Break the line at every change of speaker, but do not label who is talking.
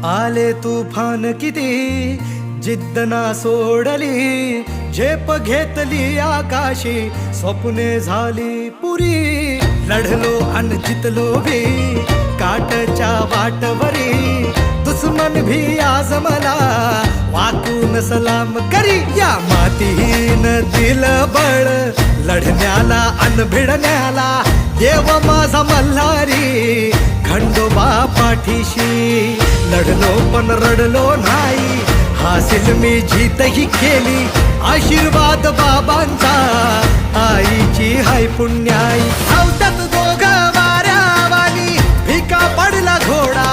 आले तुफान किती जिद्द ना सोडली, झेप घेतली आकाशी, स्वप्ने झाली पुरी. लढलो अन जितलो भी काटच्या वाटवरी, दुश्मन भी आज मला वाकून सलाम करी. या मातीन दिलं बळ लढण्याला अन भिडण्याला, देव माझा मल्हारी खंडोबा पाठीशी. लढलो पण रडलो नाही, हासिल मी जीतही केली, आशीर्वाद बाबांचा आईची हाय पुण्याई. धावतात दोघं वाऱ्यावानी, फिका पडला घोडा